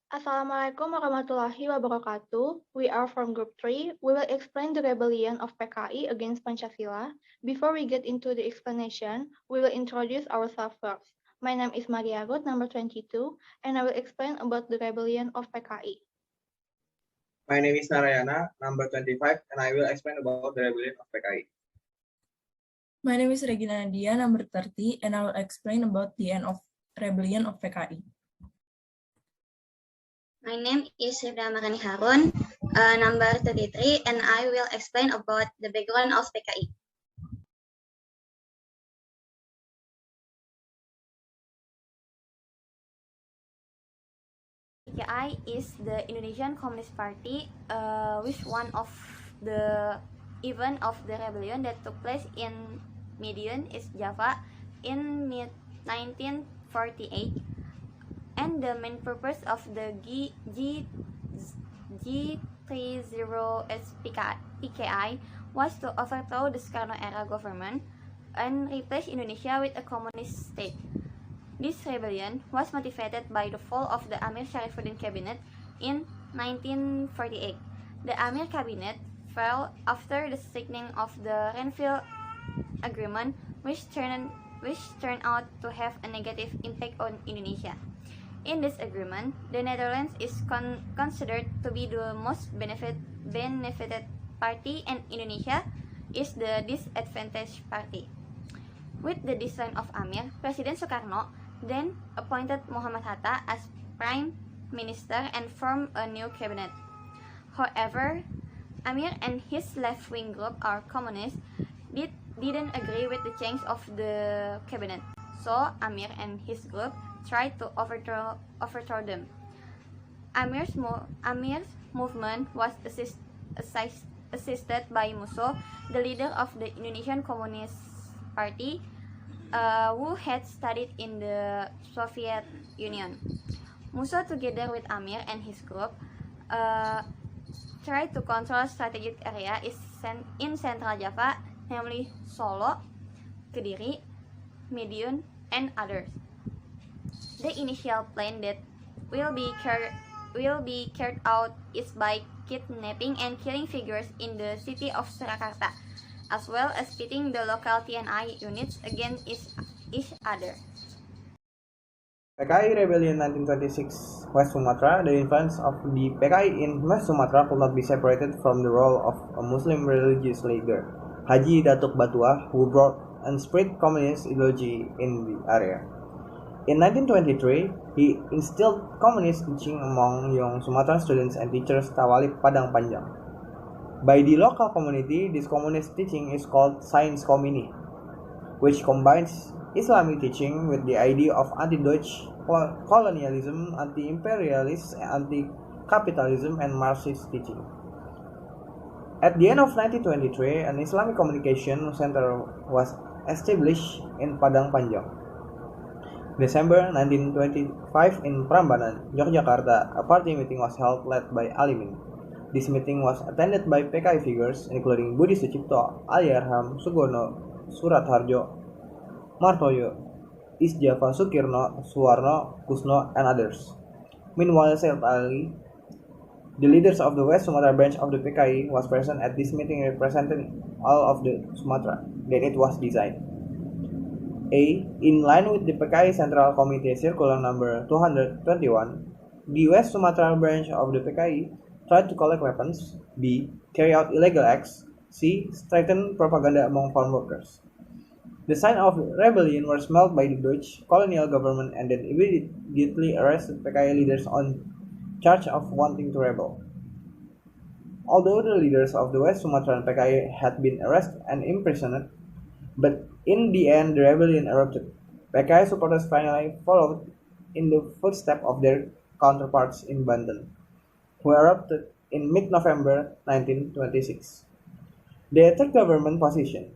Assalamualaikum warahmatullahi wabarakatuh. We are from Group 3. We will explain the rebellion of PKI against Pancasila. Before we get into the explanation, we will introduce ourselves first. My name is Maria Ruth, number 22, and I will explain about the rebellion of PKI. My name is Narayana, number 25, and I will explain about the rebellion of PKI. My name is Regina Nadia, number 30, and I will explain about the end of rebellion of PKI. My name is Rifda Maharani, number 33, and I will explain about the background of PKI. PKI is the Indonesian Communist Party, which one of the event of the rebellion that took place in Median, East Java, in mid-1948. And the main purpose of the G30S PKI was to overthrow the Soekarno-era government and replace Indonesia with a communist state. This rebellion was motivated by the fall of the Amir Sharifuddin cabinet in 1948. The Amir cabinet fell after the signing of the Renville Agreement, which turned out to have a negative impact on Indonesia. In this agreement, the Netherlands is considered to be the most benefited party, and Indonesia is the disadvantaged party. With the design of Amir, President Sukarno then appointed Muhammad Hatta as Prime Minister and formed a new cabinet. However, Amir and his left-wing group, our communists, didn't agree with the change of the cabinet. So Amir and his group tried to overthrow them. Amir's movement was assisted by Musso, the leader of the Indonesian Communist Party, who had studied in the Soviet Union. Musso, together with Amir and his group, tried to control strategic area in Central Java, namely Solo, Kediri, Medion, and others. The initial plan that will be carried out is by kidnapping and killing figures in the city of Jakarta, as well as pitting the local TNI units against each other. PKI Rebellion 1926 West Sumatra. The influence of the PKI in West Sumatra could not be separated from the role of a Muslim religious leader, Haji Datuk Batuah, who brought and spread communist ideology in the area. In 1923, he instilled communist teaching among young Sumatran students and teachers Tawalib Padang Panjang. By the local community, this communist teaching is called Science Comini, which combines Islamic teaching with the idea of anti-Dutch colonialism, anti-imperialist, anti-capitalism, and Marxist teaching. At the end of 1923, an Islamic communication center was established in Padang Panjang. December 1925 in Prambanan, Yogyakarta, a party meeting was held led by Alimin. This meeting was attended by PKI figures including Budi Sucipto, Aliarham, Sugono, Suratharjo, Martoyo, East Java Sukirno, Suwarno, Kusno, and others. Meanwhile, Said Ali, the leaders of the West Sumatra branch of the PKI, was present at this meeting representing all of the Sumatra. Then it was designed. In line with the PKI Central Committee Circular number 221, the West Sumatra branch of the PKI tried to collect weapons. B. Carry out illegal acts. C. Strengthen propaganda among farm workers. The signs of rebellion were smelled by the Dutch colonial government and then immediately arrested PKI leaders on charge of wanting to rebel. Although the leaders of the West Sumatran PKI had been arrested and imprisoned, but in the end the rebellion erupted. PKI supporters finally followed in the footsteps of their counterparts in Banten, who erupted in mid-November 1926. They attacked government position.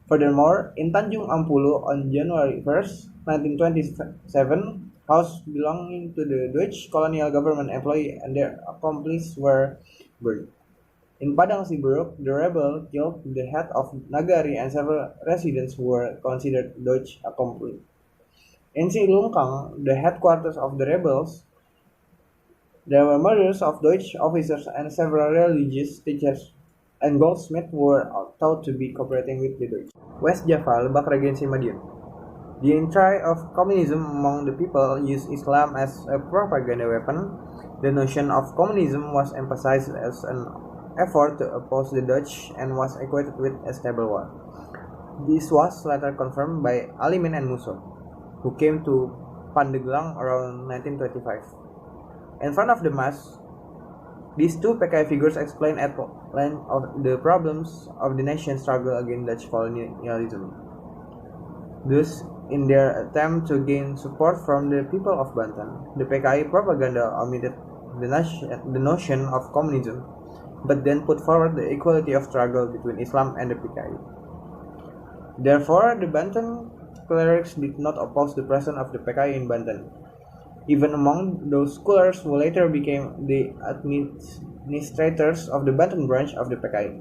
Furthermore, in Tanjung Ampulu on January 1st, 1927, houses belonging to the Dutch colonial government employees and their accomplices were burned. In Padang Siberuk, the rebel killed the head of Nagari and several residents who were considered Dutch accomplices. In Silungkang, the headquarters of the rebels, There were murders of Deutsch officers and several religious teachers, and goldsmiths were thought to be cooperating with the Deutsch. West Java, Lebak Regency Madiun. The entry of communism among the people used Islam as a propaganda weapon. The notion of communism was emphasized as an effort to oppose the Dutch and was equated with a stable war. This was later confirmed by Alimin and Musso, who came to Pandeglang around 1925. In front of the mass, these two PKI figures explain at length of the problems of the nation's struggle against Dutch colonialism. Thus, in their attempt to gain support from the people of Banten, the PKI propaganda omitted the notion of communism, but then put forward the equality of struggle between Islam and the PKI. Therefore, the Banten clerics did not oppose the presence of the PKI in Banten, even among those scholars who later became the administrators of the Banten branch of the PKI.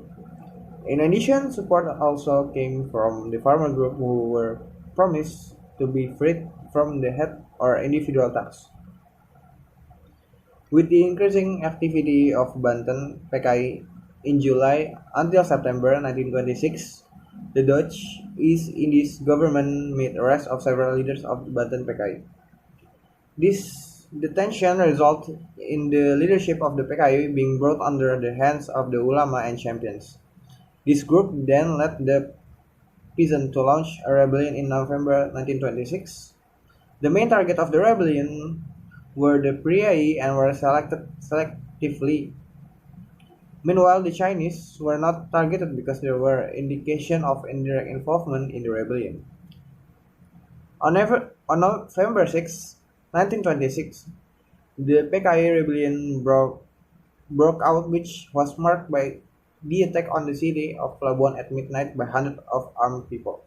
In addition, support also came from the farmer group who were promised to be freed from the head or individual tax. With the increasing activity of Banten PKI in July until September 1926, the Dutch East Indies government made arrests of several leaders of the Banten PKI. This detention resulted in the leadership of the PKI being brought under the hands of the ulama and champions. This group then led the peasants to launch a rebellion in November 1926. The main target of the rebellion were the priai and were selected selectively. Meanwhile, the Chinese were not targeted because there were indications of indirect involvement in the rebellion. On November 6, 1926, the PKI Rebellion broke out, which was marked by the attack on the city of Pelabuhan at midnight by hundreds of armed people.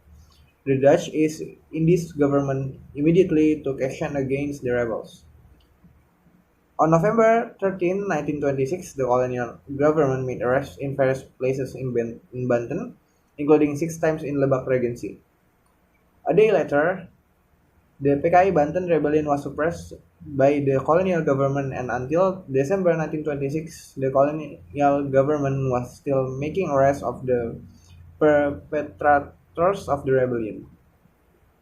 The Dutch East Indies government immediately took action against the rebels. On November 13, 1926, the colonial government made arrests in various places in Banten, including 6 times in Lebak Regency. A day later, the PKI Banten Rebellion was suppressed by the colonial government, and until December 1926, the colonial government was still making arrests of the perpetrators of the rebellion.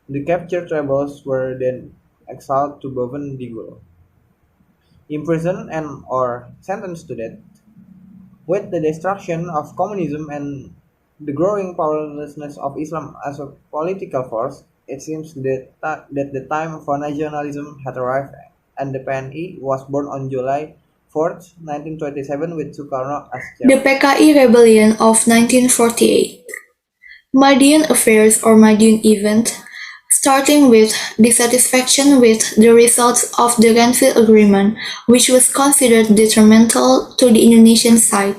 The captured rebels were then exiled to Boven Digul, imprisoned and or sentenced to death. With the destruction of communism and the growing powerlessness of Islam as a political force, it seems that the time for nationalism had arrived, and the PNI was born on July 4th, 1927 with Sukarno as The chairman. PKI Rebellion of 1948. Madiun Affairs or Madiun Event, starting with dissatisfaction with the results of the Renville Agreement, which was considered detrimental to the Indonesian side.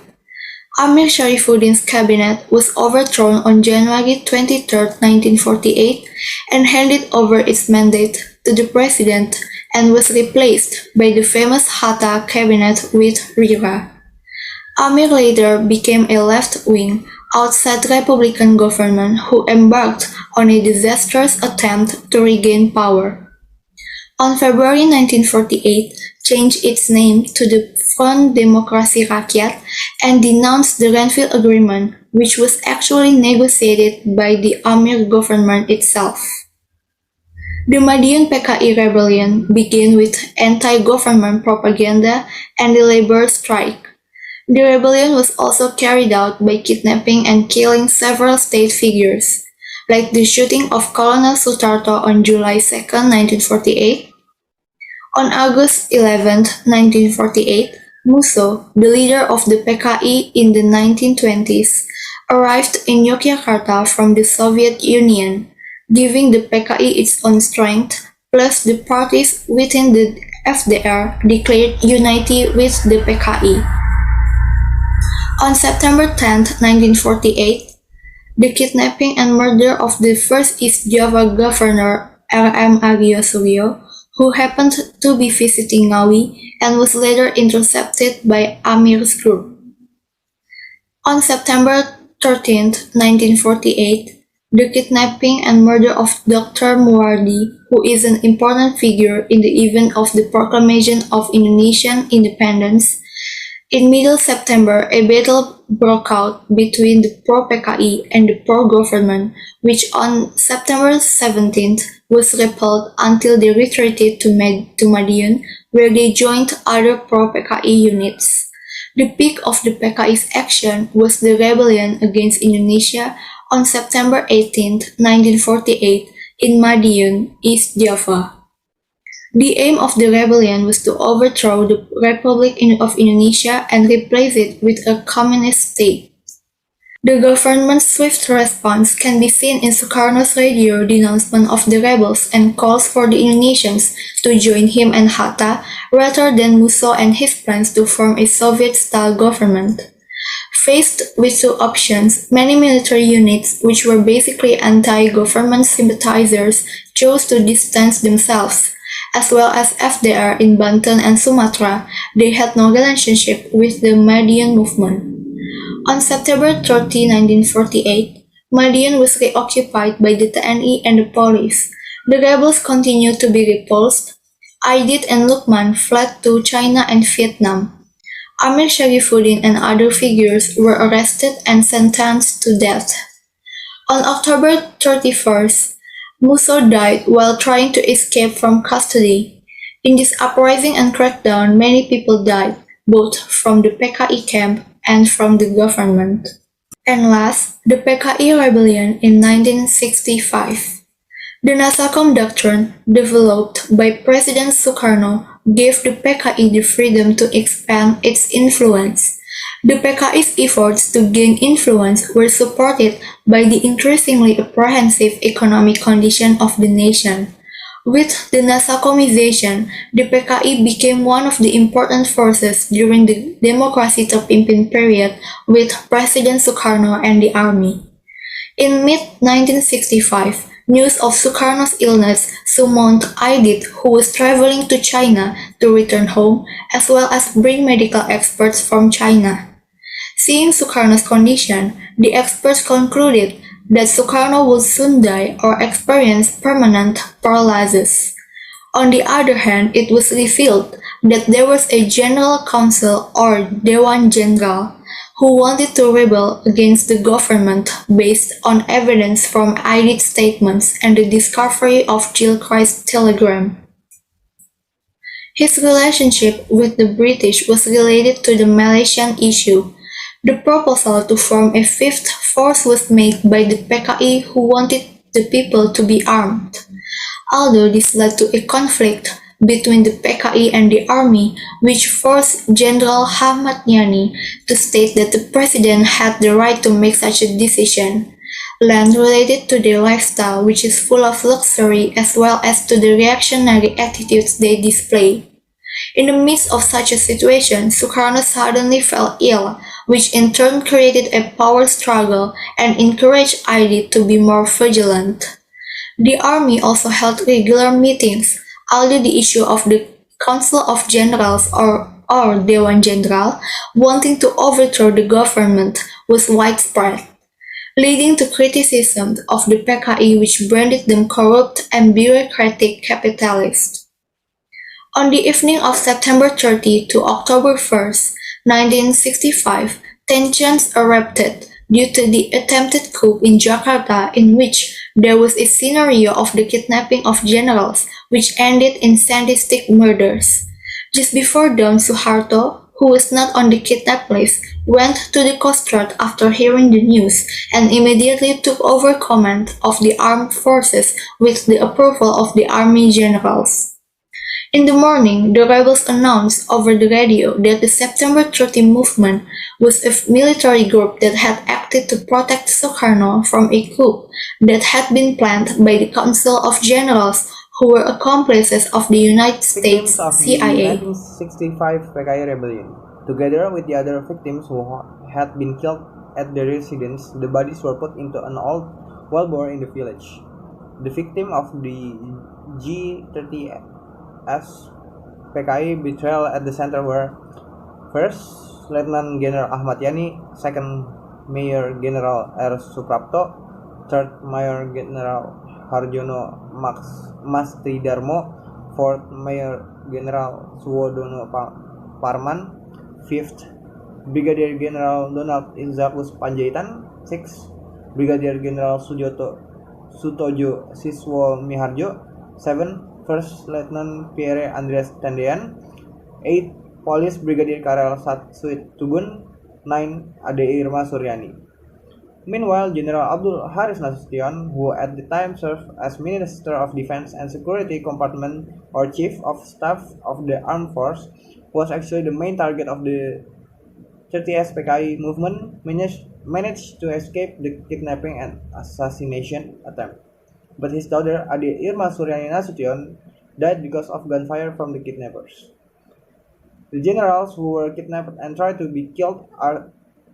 Amir Sharifuddin's cabinet was overthrown on January 23, 1948, and handed over its mandate to the president and was replaced by the famous Hatta cabinet with Rira. Amir later became a left-wing, outside Republican government who embarked on a disastrous attempt to regain power. On February 1948, changed its name to the Front Demokrasi Rakyat and denounced the Renville Agreement, which was actually negotiated by the Amir government itself. The Madiun PKI Rebellion began with anti-government propaganda and the labor strike. The rebellion was also carried out by kidnapping and killing several state figures, like the shooting of Colonel Sutarto on July 2, 1948. On August 11, 1948, Musso, the leader of the PKI in the 1920s, arrived in Yogyakarta from the Soviet Union, giving the PKI its own strength, plus the parties within the FDR declared unity with the PKI. On September 10, 1948, the kidnapping and murder of the first East Java governor R.M. Agiosuyo, who happened to be visiting Ngawi and was later intercepted by Amir's group. On September 13, 1948, the kidnapping and murder of Dr. Muwardi, who is an important figure in the event of the proclamation of Indonesian independence. In middle September, a battle broke out between the pro-PKI and the pro-government, which on September 17th was repelled until they retreated to Madiun, where they joined other pro-PKI units. The peak of the PKI's action was the rebellion against Indonesia on September 18, 1948, in Madiun, East Java. The aim of the rebellion was to overthrow the Republic of Indonesia and replace it with a communist state. The government's swift response can be seen in Sukarno's radio denouncement of the rebels and calls for the Indonesians to join him and Hatta rather than Musso and his plans to form a Soviet-style government. Faced with two options, many military units, which were basically anti-government sympathizers, chose to distance themselves. As well as FDR in Banten and Sumatra, they had no relationship with the Madiun movement. On September 30, 1948, Madiun was reoccupied by the TNI and the police. The rebels continued to be repulsed. Aidit and Lukman fled to China and Vietnam. Amir Sharifuddin and other figures were arrested and sentenced to death. On October 31st, Musso died while trying to escape from custody. In this uprising and crackdown, many people died, both from the PKI camp and from the government. And last, the PKI Rebellion in 1965. The Nasacom Doctrine, developed by President Sukarno, gave the PKI the freedom to expand its influence. The PKI's efforts to gain influence were supported by the increasingly apprehensive economic condition of the nation. With the Nasacomization, the PKI became one of the important forces during the Demokrasi Terpimpin period with President Sukarno and the army. In mid-1965, news of Sukarno's illness summoned Aidit, who was traveling to China, to return home, as well as bring medical experts from China. Seeing Sukarno's condition, the experts concluded that Sukarno would soon die or experience permanent paralysis. On the other hand, it was revealed that there was a General Council or Dewan Jenderal who wanted to rebel against the government based on evidence from Aidit's statements and the discovery of Gilchrist's telegram. His relationship with the British was related to the Malaysian issue. The proposal to form a fifth force was made by the PKI, who wanted the people to be armed. Although this led to a conflict between the PKI and the army, which forced General Ahmad Yani to state that the president had the right to make such a decision. Land related to their lifestyle, which is full of luxury, as well as to the reactionary attitudes they display. In the midst of such a situation, Sukarno suddenly fell ill, which in turn created a power struggle and encouraged Aidit to be more vigilant. The army also held regular meetings, although the issue of the Council of Generals or Dewan Jenderal wanting to overthrow the government was widespread, leading to criticism of the PKI, which branded them corrupt and bureaucratic capitalists. On the evening of September 30 to October 1st, 1965, tensions erupted due to the attempted coup in Jakarta, in which there was a scenario of the kidnapping of generals, which ended in sadistic murders. Just before dawn, Suharto, who was not on the kidnap list, went to the Coast Guard after hearing the news and immediately took over command of the armed forces with the approval of the army generals. In the morning, the rebels announced over the radio that the September 30 movement was a military group that had acted to protect Sukarno from a coup that had been planned by the Council of Generals, who were accomplices of the United States Victims of CIA. the 1965 PKI Rebellion. Together with the other victims who had been killed at their residence, the bodies were put into an old wellbore in the village. The victim of the G30S PKI betrayal at the center were first Lieutenant General Ahmad Yani, second Major General R. Suprapto, 3rd Mayor General Harjono Mastidarmo, 4th Mayor General Suwodono Parman, 5th Brigadier General Donald Izakus Panjaitan, 6th Brigadier General Sutojo Siswo Miharjo, 7th First Lieutenant Pierre Andreas Tendean, 8th Police Brigadier Karel Satsuit Tubun, 9th Ade Irma Suryani. Meanwhile, General Abdul Haris Nasution, who at the time served as Minister of Defense and Security Compartment or Chief of Staff of the Armed Force, was actually the main target of the 30th PKI movement, managed to escape the kidnapping and assassination attempt. But his daughter, Ade Irma Suryani Nasution, died because of gunfire from the kidnappers. The generals who were kidnapped and tried to be killed are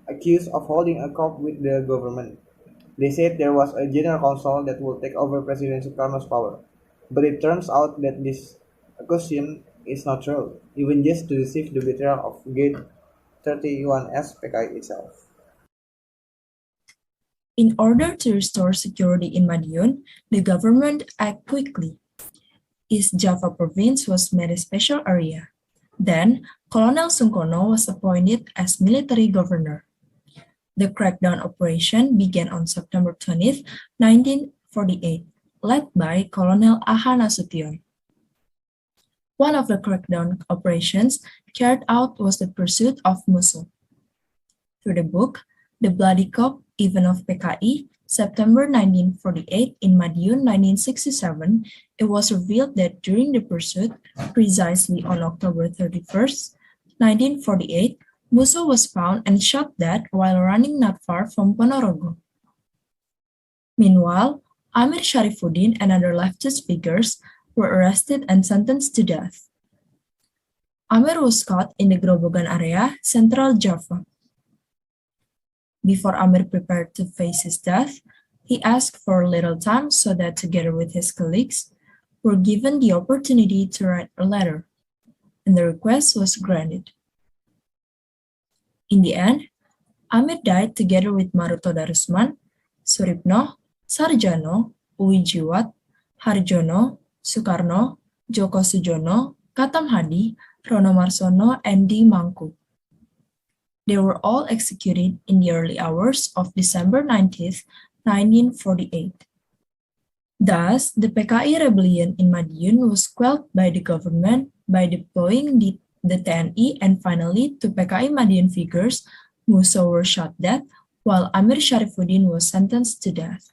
accused of holding a coup with the government. They said there was a general council that would take over President Sukarno's power, but it turns out that this accusation is not true, even just to deceive the betrayal of Gate 31S PKI itself. In order to restore security in Madiun, the government acted quickly. East Java province was made a special area. Then, Colonel Sungkono was appointed as military governor. The crackdown operation began on September 20, 1948, led by Colonel Aha Nasution. One of the crackdown operations carried out was the pursuit of Musuh. Through the book, The Bloody Coup, Event of PKI, September 1948 in Madiun 1967, it was revealed that during the pursuit, precisely on October 31, 1948, Musuh was found and shot dead while running not far from Ponorogo. Meanwhile, Amir Sharifuddin and other leftist figures were arrested and sentenced to death. Amir was caught in the Grobogan area, Central Java. Before Amir prepared to face his death, he asked for a little time so that together with his colleagues, were given the opportunity to write a letter, and the request was granted. In the end, Amir died together with Maruto Darusman, Suripno, Sarjano, Uwijiwat, Harjono, Sukarno, Joko Sujono, Katam Hadi, Rono Marsono, and D. Mangku. They were all executed in the early hours of December 19, 1948. Thus, the PKI Rebellion in Madiun was quelled by the government by deploying the TNI, and finally, two PKI Madiun figures, Musuh were shot dead, while Amir Sharifuddin was sentenced to death.